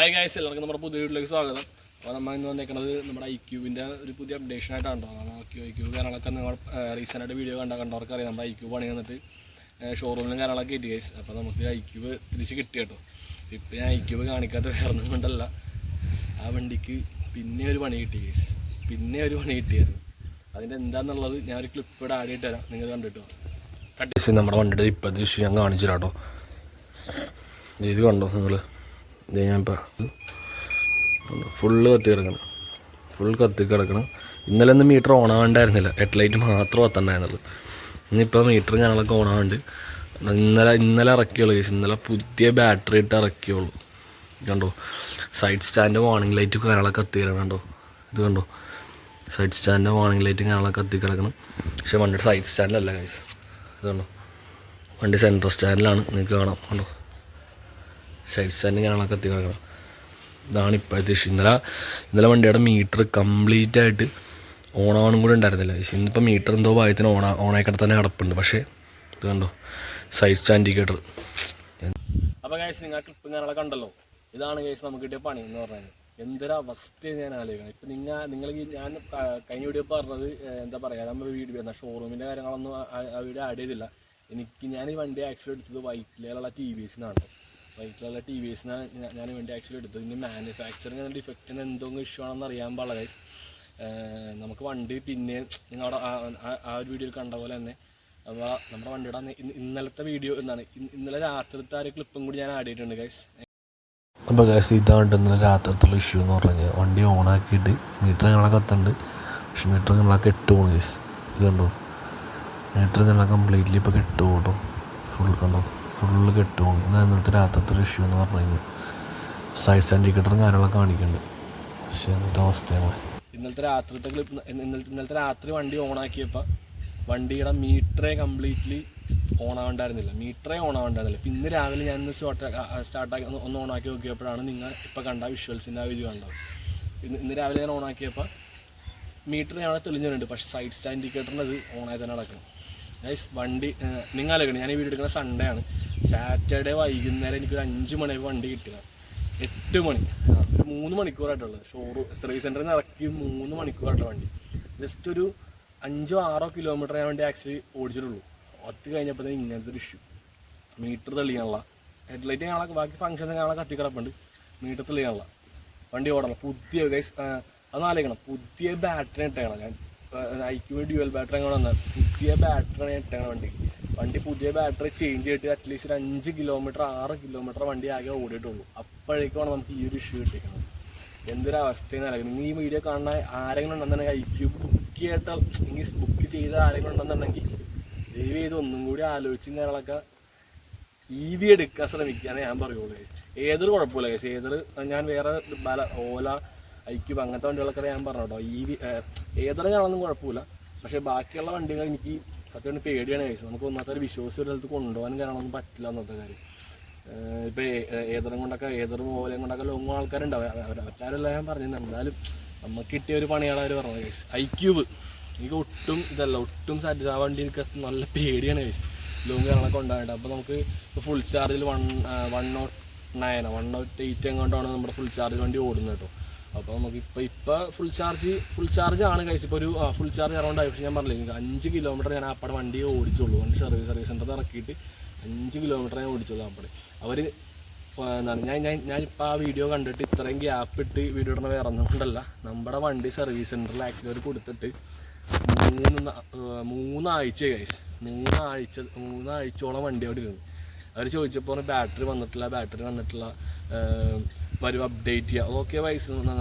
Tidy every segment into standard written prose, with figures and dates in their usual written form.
Hi guys, എല്ലാവർക്കും നമ്മുടെ പുതിയ വീട്ടിലേക്ക് സ്വാഗതം. അപ്പോൾ നമ്മൾ ഇന്ന് വന്നേക്കുന്നത് നമ്മുടെ ഐക്യൂബിൻ്റെ ഒരു പുതിയ അപ്ഡേഷൻ ആയിട്ടാണ്. ഐക്യൂ കാര്യങ്ങളൊക്കെ നിങ്ങൾ റീസെൻ്റായിട്ട് വീഡിയോ കണ്ടവർക്ക് അറിയാം. നമ്മുടെ ഐക്യൂ പണി വന്നിട്ട് ഷോറൂമിലും കാര്യങ്ങളൊക്കെ കിട്ടി ഗൈസ്. അപ്പോൾ നമുക്ക് ഐക്യൂബ് തിരിച്ച് കിട്ടി കേട്ടോ. ഇപ്പോൾ ഞാൻ ഐക്യൂബ് കാണിക്കാത്ത വേറൊന്നും കൊണ്ടല്ല, ആ വണ്ടിക്ക് പിന്നെ ഒരു പണി കിട്ടി ഗൈസ്, പിന്നെ ഒരു പണി കിട്ടിയായിരുന്നു. അതിൻ്റെ എന്താണെന്നുള്ളത് ഞാൻ ഒരു ക്ലിപ്പ് ഇവിടെ ആഡ് ചെയ്തിട്ട് തരാം, നിങ്ങൾ കണ്ടിട്ടോ. കട്ടിസ് നമ്മുടെ വണ്ടിയുടെ ഇപ്പോഴത്തെ ഇഷ്യൂ ഞാൻ കാണിച്ചു തരാം കേട്ടോ. ഇത് കണ്ടോ നിങ്ങൾ? ഇത് ഞാനിപ്പോൾ ഫുള്ള് കത്തി കിടക്കണം, ഫുൾ കത്തി കിടക്കണം. ഇന്നലെ ഒന്നും മീറ്റർ ഓണാവണ്ടായിരുന്നില്ല, ഹെഡ്ലൈറ്റ് മാത്രം കത്തണ്ടായിരുന്നുള്ളൂ. ഇന്നിപ്പോൾ മീറ്റർ ഞങ്ങളൊക്കെ ഓണാവുണ്ട്. ഇന്നലെ ഇറക്കിയുള്ളൂ കേസ്, ഇന്നലെ പുതിയ ബാറ്ററി ഇട്ട് ഇറക്കിയുള്ളൂ. കണ്ടോ, സൈഡ് സ്റ്റാൻഡ് വാർണിംഗ് ലൈറ്റ് കാര്യങ്ങളൊക്കെ കത്തി കിടക്കണം. കണ്ടോ, ഇത് കണ്ടോ, സൈഡ് സ്റ്റാൻഡ് വാർണിംഗ് ലൈറ്റ് കാര്യങ്ങളൊക്കെ കത്തി കിടക്കണം. പക്ഷേ വണ്ടിയുടെ സൈഡ് സ്റ്റാൻഡിലല്ല കേസ്, ഇത് കണ്ടോ, വണ്ടി സെൻട്രൽ സ്റ്റാൻഡിലാണ്. നിങ്ങൾക്ക് കാണാം, കണ്ടോ, സൈഡ് സ്റ്റാൻഡ് കാര്യങ്ങളൊക്കെ കത്തി കിടക്കണം. ഇതാണ് ഇപ്പോഴത്തെ ഇഷ്യൂ. ഇന്നലെ വണ്ടിയുടെ മീറ്റർ കംപ്ലീറ്റ് ആയിട്ട് ഓണാവണം കൂടെ ഉണ്ടായിരുന്നില്ല. ഇന്നിപ്പോൾ മീറ്റർ എന്തോ ഭാഗത്തിന് ഓണായിക്കിടെ തന്നെ കിടപ്പുണ്ട്. പക്ഷേ ഇത് കണ്ടോ, സൈഡ് സ്റ്റാൻഡ് ഇൻഡിക്കേറ്റർ. അപ്പോൾ ഗൈസ്, നിങ്ങൾ ക്ലിപ്പ് കാര്യങ്ങളൊക്കെ കണ്ടല്ലോ. ഇതാണ് ഗൈസ് നമുക്ക് കിട്ടിയ പണി എന്ന് പറഞ്ഞാൽ. എന്തൊരവസ്ഥയാണ് ഞാൻ ആലോചിക്കണം. ഇപ്പം നിങ്ങൾ ഞാൻ കഴിഞ്ഞ വീഡിയോ പറഞ്ഞത് എന്താ പറയുക, നമ്മൾ വീഡിയോ ഷോറൂമിൻ്റെ കാര്യങ്ങളൊന്നും ആ വീഡിയോ ആഡ് ചെയ്തില്ല. ഞാൻ ഈ വണ്ടി ആക്ച്വലി എടുത്തത് വൈറ്റിലുള്ള TVS നിന്നാണ്. വൈറ്റിലുള്ള TVS ഞാൻ വേണ്ടി ആക്ച്വലി എടുത്തത്. ഇനി മാനുഫാക്ചറിങ് ഡിഫക്റ്റിന് എന്തെങ്കിലും ഇഷ്യൂ ആണെന്ന് അറിയാൻ പാടില്ല ഗൈസ്. നമുക്ക് വണ്ടി പിന്നെ നിങ്ങളുടെ ആ ഒരു വീഡിയോയിൽ കണ്ട പോലെ തന്നെ നമ്മുടെ വണ്ടിയുടെ ഇന്നലത്തെ വീഡിയോ ഇന്നലെ രാത്രിത്തെ ആ ഒരു ക്ലിപ്പും കൂടി ഞാൻ ആഡ് ചെയ്തിട്ടുണ്ട് ഗൈസ്. അപ്പോൾ ഗൈസ്, ഇതാണ് ഇന്നലെ രാത്രിത്തുള്ള ഇഷ്യൂ എന്ന് പറഞ്ഞു കഴിഞ്ഞാൽ, വണ്ടി ഓണാക്കിയിട്ട് മീറ്റർ ഞങ്ങളൊക്കെ കത്തുണ്ട്. പക്ഷെ മീറ്റർ ഞങ്ങളൊക്കെ കെട്ടു പോകും ഗൈസ്. ഇതുണ്ടോ, മീറ്റർ ഞങ്ങളെ കംപ്ലീറ്റ്ലി ഇപ്പോൾ കെട്ടു പോകും. ഫുൾ കണ്ടോ, ഫുള്ള് കെട്ടുപോകും. എന്നാൽ ഇന്നലത്തെ രാത്രിത്തെ ഇഷ്യൂ എന്ന് പറഞ്ഞു കഴിഞ്ഞാൽ സൈഡ് സ്റ്റാൻഡ് ഇൻഡിക്കേറ്ററും കാര്യങ്ങളൊക്കെ കാണിക്കുന്നുണ്ട്. പക്ഷേ എന്താ അവസ്ഥയാണ് ഇന്നലത്തെ രാത്രിത്തെ ക്ലിപ്പ്. ഇന്നലത്തെ രാത്രി വണ്ടി ഓണാക്കിയപ്പോൾ വണ്ടിയുടെ മീറ്ററേ കംപ്ലീറ്റ്ലി ഓണാവണ്ടായിരുന്നില്ല. ഇപ്പം ഇന്ന് രാവിലെ ഞാൻ സ്റ്റാർട്ടാക്കി ഒന്ന് ഓണാക്കി നോക്കിയപ്പോഴാണ് നിങ്ങൾ ഇപ്പോൾ കണ്ട വിഷ്വൽസിൻ്റെ ആ വീഡിയോ കണ്ടത്. ഇന്ന് രാവിലെ ഞാൻ ഓണാക്കിയപ്പോൾ മീറ്റർ ഞങ്ങളെ തെളിഞ്ഞിട്ടുണ്ട്. പക്ഷേ സൈഡ് സ്റ്റാൻഡ് ഇൻഡിക്കേറ്ററിൻ്റെ അത് ഓണായി തന്നെ നടക്കണം ഗൈസ്. വണ്ടി നിങ്ങൾ ആലോചിക്കണം, ഞാൻ ഈ വീഡിയോ എടുക്കുന്ന സൺഡേ ആണ്. സാറ്റർഡേ വൈകുന്നേരം എനിക്കൊരു 5 മണിയായപ്പോൾ വണ്ടി കിട്ടുക. 8 മണി, ഒരു 3 മണിക്കൂറായിട്ടുള്ളത്. സർവീസ് സെൻ്ററിൽ നിന്ന് ഇറക്കി 3 മണിക്കൂറായിട്ടുള്ള വണ്ടി. ജസ്റ്റ് ഒരു 5-6 കിലോമീറ്റർ ഞാൻ വണ്ടി ആക്ച്വലി ഓടിച്ചിട്ടുള്ളൂ. ഒത്തി കഴിഞ്ഞപ്പോഴത്തേക്കും ഇങ്ങനത്തെ ഒരു ഇഷ്യൂ. മീറ്റർ തെളിയാനുള്ള, ഹെഡ്ലൈറ്റ് ഞങ്ങളൊക്കെ ബാക്കി ഫംഗ്ഷൻ ഞങ്ങളെ കത്തിക്കിടപ്പുണ്ട്. മീറ്റർ തെളിയാനുള്ള, വണ്ടി ഓടണം. പുതിയ ഗൈസ് അതൊന്നും ആലോചിക്കണം, പുതിയ ബാറ്ററി ഇട്ടേക്കണം. ഞാൻ ഐക്യൂ ഡ്യുവൽ ബാറ്ററി അങ്ങനെ വന്നാൽ പുതിയ ബാറ്ററി ഇട്ടേക്കണം വണ്ടി പുതിയ ബാറ്ററി ചേഞ്ച് ചെയ്തിട്ട് അറ്റ്ലീസ്റ്റ് ഒരു 5 കിലോമീറ്റർ 6 കിലോമീറ്റർ വണ്ടി ആകെ ഓടിയിട്ടുള്ളൂ. അപ്പോഴേക്കാണ് നമുക്ക് ഈ ഒരു ഇഷ്യൂ കിട്ടിയിരിക്കുന്നത്. എന്തൊരവസ്ഥയെന്ന് അറിയാം. നിങ്ങൾ ഈ വീഡിയോ കാണുന്ന ആരെങ്കിലും ഉണ്ടെന്നുണ്ടെങ്കിൽ ഐക്യൂ ബുക്ക് ചെയ്ത ആരെങ്കിലും ഉണ്ടെന്നുണ്ടെങ്കിൽ ദയവ് ചെയ്ത് ഒന്നും കൂടി ആലോചിച്ച് കാര്യങ്ങളൊക്കെ ഈവി എടുക്കാൻ ശ്രമിക്കുകയാണ് ഞാൻ പറയുള്ളൂ ഗൈസ്. ഏതൊരു കുഴപ്പമില്ല ഗൈസ്, ഞാൻ വേറെ ഓല ഐക്യൂബ് അങ്ങനത്തെ വണ്ടികളൊക്കെ ഞാൻ പറഞ്ഞു കേട്ടോ. ഏതൊരു ഞാനൊന്നും കുഴപ്പമില്ല. പക്ഷേ ബാക്കിയുള്ള വണ്ടികൾ എനിക്ക് സത്യം പേടിയാണ് ഗൈസ്. നമുക്ക് ഒന്നാമത്തെ ഒരു വിശ്വാസം ഒരു സ്ഥലത്ത് കൊണ്ടുപോകാനും കാര്യങ്ങളൊന്നും പറ്റില്ല എന്നത്തെ കാര്യം. ഇപ്പോൾ ഏതൊരു ഓലയും കൊണ്ടൊക്കെ ലോങ് ആൾക്കാരുണ്ടാവും. അവരാരെല്ലാം ഞാൻ പറഞ്ഞിരുന്നു. എന്തായാലും നമുക്ക് കിട്ടിയ ഒരു പണിയാണ് അവർ പറഞ്ഞത് ഗൈസ്. ഐക്യൂബ് എനിക്ക് ഒട്ടും സാറ്റിസ്ഫൈ. ആ വണ്ടി എനിക്ക് നല്ല പേടിയാണ് ഗൈസ്, ലോങ് കാര്യങ്ങളൊക്കെ ഉണ്ടായിട്ട്. അപ്പോൾ നമുക്ക് ഫുൾ ചാർജിൽ 109 എങ്ങോട്ടാണ് നമ്മുടെ ഫുൾ ചാർജ് വണ്ടി ഓടുന്നത് കേട്ടോ. അപ്പോൾ നമുക്ക് ഇപ്പോൾ ഫുൾ ചാർജ് ആണ് കഴിച്ച്. ഇപ്പോൾ ഒരു ഫുൾ ചാർജ് അറൗണ്ടായി. പക്ഷേ ഞാൻ പറഞ്ഞില്ല, എനിക്ക് 5 കിലോമീറ്റർ ഞാൻ അപ്പടെ വണ്ടി ഓടിച്ചുള്ളൂ. വണ്ടി സർവീസ് സെൻ്ററിൽ ഇറക്കിയിട്ട് 5 കിലോമീറ്റർ ഞാൻ ഓടിച്ചുള്ളൂ അപ്പടെ. അവർ ഞാനിപ്പോൾ ആ വീഡിയോ കണ്ടിട്ട് ഇത്രയും ഗ്യാപ്പ് ഇട്ട് വീഡിയോ ഇടുന്ന വേറെ ഒന്നും കൊണ്ടല്ല. നമ്മുടെ വണ്ടി സർവീസ് സെൻ്ററിൽ ആക്ച്വലി അവർ കൊടുത്തിട്ട് 3 ആഴ്ച കഴിച്ച്. 3 ആഴ്ചയോളം വണ്ടി അവിടെ ഇരുന്നു. അവർ ചോദിച്ചപ്പോൾ ബാറ്ററി വന്നിട്ടില്ല വരും അപ്ഡേറ്റ് ചെയ്യുക. ഓക്കെ വൈസ്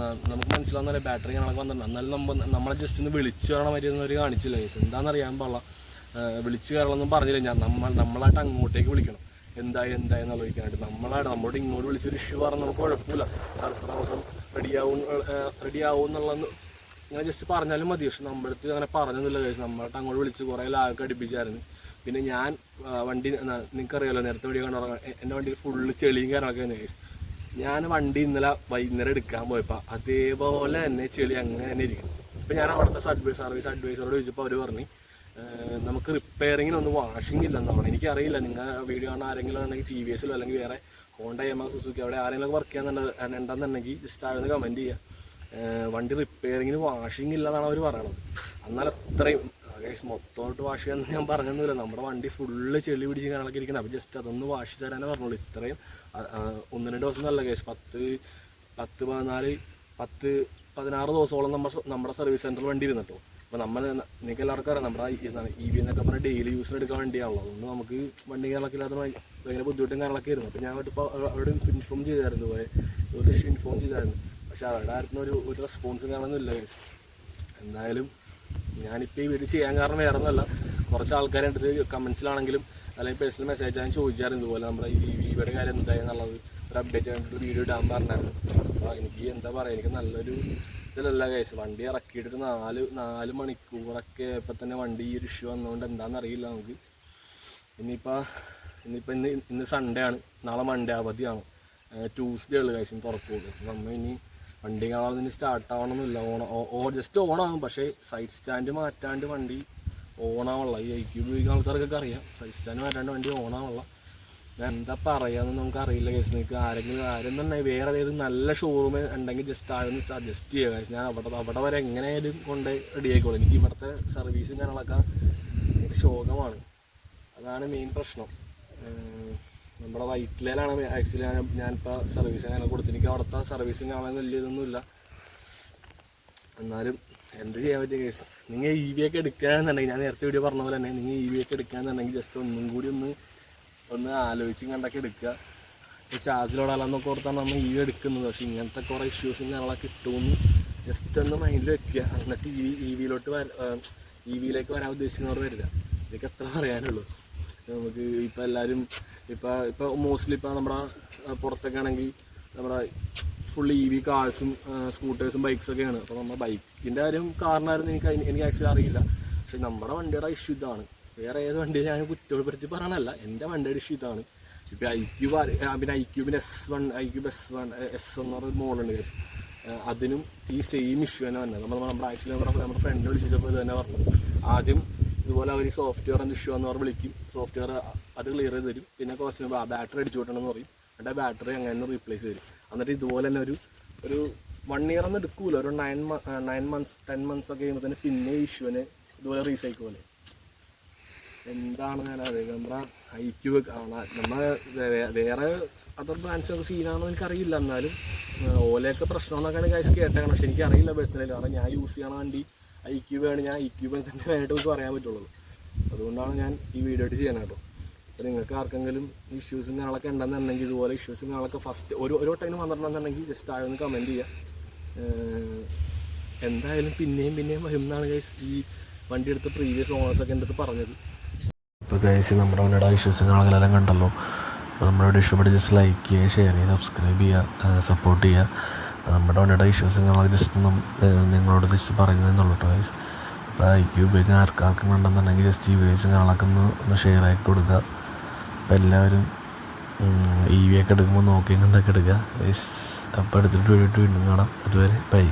നമുക്ക് മനസ്സിലാവുന്നല്ലേ, ബാറ്ററി കണക്ക് വന്നിട്ടുണ്ട്. എന്നാലും നമ്മളെ ജസ്റ്റ് ഒന്ന് വിളിച്ച് കയറണ മരുന്നവർ കാണിച്ചില്ല വൈസ്. എന്താണെന്നറിയാൻ പാടില്ല, വിളിച്ച് കയറണമെന്നും പറഞ്ഞില്ല. നമ്മളായിട്ട് അങ്ങോട്ടേക്ക് വിളിക്കണം, എന്തായെന്ന് ആലോചിക്കാനായിട്ട്. നമ്മളോട് ഇങ്ങോട്ട് വിളിച്ചൊരു ഇഷ്യൂ പറഞ്ഞാൽ നമുക്ക് കുഴപ്പമില്ല, അടുത്ത ദിവസം റെഡിയാവും എന്നുള്ളത് ഇങ്ങനെ ജസ്റ്റ് പറഞ്ഞാലും മതി. പക്ഷെ നമ്മുടെ അടുത്ത് അങ്ങനെ പറഞ്ഞൊന്നുമില്ല കേസ്. നമ്മളായിട്ട് അങ്ങോട്ട് വിളിച്ച് കുറേ ലാഗൊക്കെ അടുപ്പിച്ചായിരുന്നു. പിന്നെ ഞാൻ വണ്ടി നിങ്ങൾക്കറിയാമല്ലോ, നേരത്തെ വീഡിയോ കണ്ടു എൻ്റെ വണ്ടിയിൽ ഫുള്ള് ചെളിയും കാര്യങ്ങളൊക്കെ തന്നെ കേസ്. ഞാൻ വണ്ടി ഇന്നലെ വൈകുന്നേരം എടുക്കാൻ പോയപ്പോൾ അതേപോലെ തന്നെ ചെളി അങ്ങനെ തന്നെ ഇരിക്കും. ഇപ്പം ഞാൻ അവിടുത്തെ സർവീസ് അഡ്വൈസറോട് ചോദിച്ചപ്പോൾ അവർ പറഞ്ഞു നമുക്ക് റിപ്പയറിങ്ങിനൊന്നും വാഷിംഗ് ഇല്ലെന്നാണ്. എനിക്കറിയില്ല, നിങ്ങൾ വീഡിയോ കാണാൻ ആരെങ്കിലും ആണെങ്കിൽ TVSലോ അല്ലെങ്കിൽ വേറെ ഹോണ്ട യമഹ സുസുക്കി അവിടെ ആരെങ്കിലും വർക്ക് ചെയ്യാന്നുണ്ടെന്നുണ്ടെങ്കിൽ ജസ്റ്റ് ആയൊന്ന് കമൻറ്റ് ചെയ്യുക. വണ്ടി റിപ്പയറിങ്ങിന് വാഷിംഗ് ഇല്ലെന്നാണ് അവർ പറയണത്. എന്നാൽ അത്രയും ഗൈസ് മൊത്തമായിട്ട് വാഷ് ചെയ്യാമെന്ന് ഞാൻ പറഞ്ഞൊന്നുമില്ല. നമ്മുടെ വണ്ടി ഫുള്ള് ചെളി പിടിച്ച് കാണാനൊക്കെ ഇരിക്കണം. അപ്പോൾ ജസ്റ്റ് അതൊന്ന് വാഷ് തരാനേ പറഞ്ഞോളൂ. ഇത്രയും 1-2 ദിവസം നല്ല ഗൈസ് 16 ദിവസത്തോളം നമ്മുടെ സർവീസ് സെൻറ്ററിൽ വണ്ടി ഇരുന്നിട്ടോ. അപ്പോൾ നിങ്ങൾക്ക് എല്ലാവർക്കും അറിയാം നമ്മുടെ EV എന്നൊക്കെ പറഞ്ഞാൽ ഡെയിലി യൂസിന് എടുക്കാൻ വണ്ടിയാണല്ലോ. അതുകൊണ്ട് നമുക്ക് വണ്ടി കാര്യങ്ങളൊക്കെ ഇല്ലാത്ത ഭയങ്കര ബുദ്ധിമുട്ടും കാര്യങ്ങളൊക്കെ ആയിരുന്നു. അപ്പോൾ ഞാൻ ഇപ്പോൾ അവിടെ ഇൻഫോം ചെയ്തായിരുന്നു, ഒരു ഇഷ്യൂ ഇൻഫോം ചെയ്തായിരുന്നു. പക്ഷേ അവിടെ ആയിരുന്നു ഒരു റെസ്പോൺസ് കാണുന്നില്ല ഗൈസ്. എന്തായാലും ഞാനിപ്പോൾ ഈ വീഡിയോ ചെയ്യാൻ കാരണം വേറെ ഒന്നുമല്ല, കുറച്ച് ആൾക്കാരെ അടുത്ത് കമൻസിലാണെങ്കിലും അല്ലെങ്കിൽ പേഴ്സണൽ മെസ്സേജ് ഞാൻ ചോദിച്ചായിരുന്നു ഇതുപോലെ നമ്മുടെ ഈ EVയുടെ കാര്യം എന്തായെന്നുള്ളത് ഒരു അപ്ഡേറ്റ് ആയിട്ട് വീഡിയോ ഇടാൻ പറഞ്ഞായിരുന്നു. അപ്പോൾ എനിക്ക് എന്താ പറയുക, എനിക്ക് നല്ലൊരു ഇതിലല്ല ഗൈസ്. വണ്ടി ഇറക്കിയിട്ട് 4 മണിക്കൂറൊക്കെ ഇപ്പം തന്നെ വണ്ടി ഈ ഒരു ഇഷ്യൂ വന്നുകൊണ്ട് എന്താണെന്നറിയില്ല നമുക്ക്. ഇന്ന് സൺഡേ ആണ്, നാളെ മൺഡേ അവധിയാണ്, ട്യൂസ്ഡേ ഉള്ളു ഗൈസ് തുറക്കുള്ളൂ. നമ്മൾ ഇനി വണ്ടി കാണാൻ ഇനി സ്റ്റാർട്ട് ആവണമെന്നില്ല. ജസ്റ്റ് ഓണാകും, പക്ഷേ സൈഡ് സ്റ്റാൻഡ് മാറ്റാണ്ട് വണ്ടി ഓണാവുള്ള ഈ IQ ഉപയോഗിക്കുന്ന ആൾക്കാർക്കൊക്കെ അറിയാം. സൈഡ് സ്റ്റാൻഡ് മാറ്റാണ്ട് വണ്ടി ഓണാവുള്ള. ഞാൻ എന്താ പറയാമെന്ന് നമുക്ക് അറിയില്ല ഗൈസ്. നിങ്ങൾക്ക് ആരും തന്നെ വേറെ ഏതെങ്കിലും നല്ല ഷോറൂം ഉണ്ടെങ്കിൽ ജസ്റ്റ് ആയൊന്ന് സജസ്റ്റ് ചെയ്യുക ഗൈസ്. ഞാൻ അവിടെ വരെ എങ്ങനെയായാലും കൊണ്ട് റെഡി ആയിക്കോളും. എനിക്ക് ഇവിടുത്തെ സർവീസും കാര്യങ്ങളൊക്കെ എനിക്ക് ശോകമാണ്. അതാണ് മെയിൻ പ്രശ്നം. നമ്മുടെ വൈറ്റിലാണ് ആക്ച്വലി ഞാനിപ്പോൾ സർവീസ് അങ്ങനെ കൊടുത്തു. എനിക്ക് അവിടുത്തെ സർവീസും കാണാൻ വലിയ ഇതൊന്നുമില്ല. എന്നാലും എന്ത് ചെയ്യാൻ പറ്റിയ കേസ്. നിങ്ങൾ EV ഒക്കെ എടുക്കുകയാണെന്നുണ്ടെങ്കിൽ ഞാൻ നേരത്തെ വീഡിയോ പറഞ്ഞ പോലെ തന്നെ നിങ്ങൾ EV ഒക്കെ എടുക്കുകയാണെന്നുണ്ടെങ്കിൽ ജസ്റ്റ് ഒന്നും കൂടി ഒന്ന് ആലോചിച്ചും കണ്ടൊക്കെ എടുക്കുക. ചാർജിലോടാലെന്നൊക്കെ ഓർത്താണ് നമ്മൾ EV എടുക്കുന്നത്. പക്ഷേ ഇങ്ങനത്തെ കുറേ ഇഷ്യൂസും ഞങ്ങളൊക്കെ കിട്ടുമെന്ന് ജസ്റ്റ് ഒന്ന് മൈൻഡിൽ വെക്കുക. എന്നിട്ട് EVയിലേക്ക് വരാൻ ഉദ്ദേശിക്കുന്നവർ വരില്ല. ഇതൊക്കെ എത്ര പറയാനുള്ളൂ. നമുക്ക് ഇപ്പോൾ എല്ലാവരും ഇപ്പോൾ മോസ്റ്റ്ലി ഇപ്പോൾ നമ്മുടെ പുറത്തൊക്കെ ആണെങ്കിൽ നമ്മുടെ ഫുൾ EV കാർസും സ്കൂട്ടേഴ്സും ബൈക്സൊക്കെയാണ്. അപ്പോൾ നമ്മുടെ ബൈക്കിൻ്റെ കാര്യം കാറിനായിരുന്നു എനിക്ക് ആക്ച്വലി അറിയില്ല. പക്ഷേ നമ്മുടെ വണ്ടിയുടെ ഇഷ്യൂ ഇതാണ്. വേറെ ഏത് വണ്ടിയെ ഞാൻ കുറ്റപ്പെടുത്തി പറയണമല്ല, എൻ്റെ വണ്ടിയുടെ ഇഷ്യൂ ഇതാണ്. ഇപ്പോൾ ഐക്യൂബിൻ്റെ S1 എന്ന് പറഞ്ഞ മോഡലുണ്ട്. അതിനും ഈ സെയിം ഇഷ്യൂ തന്നെ വന്നത്. നമ്മുടെ ആക്ച്വലി നമ്മുടെ ഫ്രണ്ട് വിളിച്ചപ്പോൾ ഇത് തന്നെ പറഞ്ഞു. ആദ്യം ഇതുപോലെ അവർ സോഫ്റ്റ്വെയറിൻ്റെ ഇഷ്യൂ എന്ന് പറഞ്ഞ് വിളിക്കും, സോഫ്റ്റ്വെയർ അത് ക്ലിയർ ചെയ്ത് തരും. പിന്നെ കുറച്ച് ബാറ്ററി അടിച്ചു വിട്ടണമെന്ന് പറയും. എന്നിട്ട് ആ ബാറ്ററി അങ്ങനെ റീപ്ലേസ് ചെയ്യും. എന്നിട്ട് ഇതുപോലെ തന്നെ ഒരു 1 year ഒന്നും എടുക്കൂല, ഒരു 9 months 10 months ഒക്കെ കഴിയുമ്പോൾ തന്നെ പിന്നെ ഇഷ്യൂവിന് ഇതുപോലെ റീസൈക്കിൾ പോലെ. എന്താണ് ഞാൻ അറിയുക, നമ്മുടെ IQ നമ്മൾ വേറെ അതർ ബ്രാൻഡ്സൊക്കെ സീനാണെന്ന് എനിക്കറിയില്ല. എന്നാലും ഓലയൊക്കെ പ്രശ്നമെന്നൊക്കെയാണ് കാശ് കേട്ടേക്കണം. പക്ഷെ എനിക്കറിയില്ല പേഴ്സണലി. കാരണം ഞാൻ യൂസ് ചെയ്യണ വണ്ടി IQ ആണ്. ഞാൻ IQ തന്നെ വേണ്ടിയിട്ട് നമുക്ക് പറയാൻ പറ്റുള്ളൂ. അതുകൊണ്ടാണ് ഞാൻ ഈ വീഡിയോ ആയിട്ട് ചെയ്യണം കേട്ടോ. അപ്പോൾ നിങ്ങൾക്ക് ആർക്കെങ്കിലും ഇഷ്യൂസും ഞങ്ങളൊക്കെ ഉണ്ടെന്നുണ്ടെങ്കിൽ ഇതുപോലെ ഇഷ്യൂസും ഞങ്ങളൊക്കെ ഫസ്റ്റ് ഒരു ടൈം വന്നിട്ടുണ്ടെന്നുണ്ടെങ്കിൽ ജസ്റ്റ് ആയൊന്ന് കമൻറ്റ് ചെയ്യുക. എന്തായാലും പിന്നെയും വരും എന്നാണ് ഗൈസ് ഈ വണ്ടി എടുത്ത് പ്രീവിയസ് ഓണേഴ്സൊക്കെ എൻ്റെ അടുത്ത് പറഞ്ഞത്. ഇപ്പോൾ ഗൈസ് നമ്മുടെ വണ്ടിയുടെ ഇഷ്യൂസും ഞങ്ങളെല്ലാം കണ്ടല്ലോ. അപ്പോൾ നമ്മുടെ ഇഷ്ടപ്പെട്ട് ജസ്റ്റ് ലൈക്ക് ചെയ്യുക, ഷെയർ ചെയ്യുക, സബ്സ്ക്രൈബ് ചെയ്യുക, സപ്പോർട്ട് ചെയ്യുക. നമ്മുടെ വണ്ടിയുടെ ഇഷ്യൂസും ഞങ്ങൾ ജസ്റ്റ് നിങ്ങളോട് ജസ്റ്റ് പറയുന്നതെന്നുള്ളൂ കേട്ടോ ഗൈസ്. അപ്പോൾ IQ ഉപയോഗിക്കാൻ ആർക്കും കണ്ടെന്നുണ്ടെങ്കിൽ ജസ്റ്റ് ഈ വീഡിയോസ് ഞങ്ങളൊക്കെ ഒന്ന് ഷെയർ ആക്കി കൊടുക്കുക. അപ്പോൾ എല്ലാവരും EV ഒക്കെ എടുക്കുമ്പോൾ നോക്കിയും കണ്ടൊക്കെ എടുക്കുക ഗൈസ്. അപ്പോൾ എടുത്തിട്ട് വീണ്ടും കാണാം. അതുവരെ ബൈ.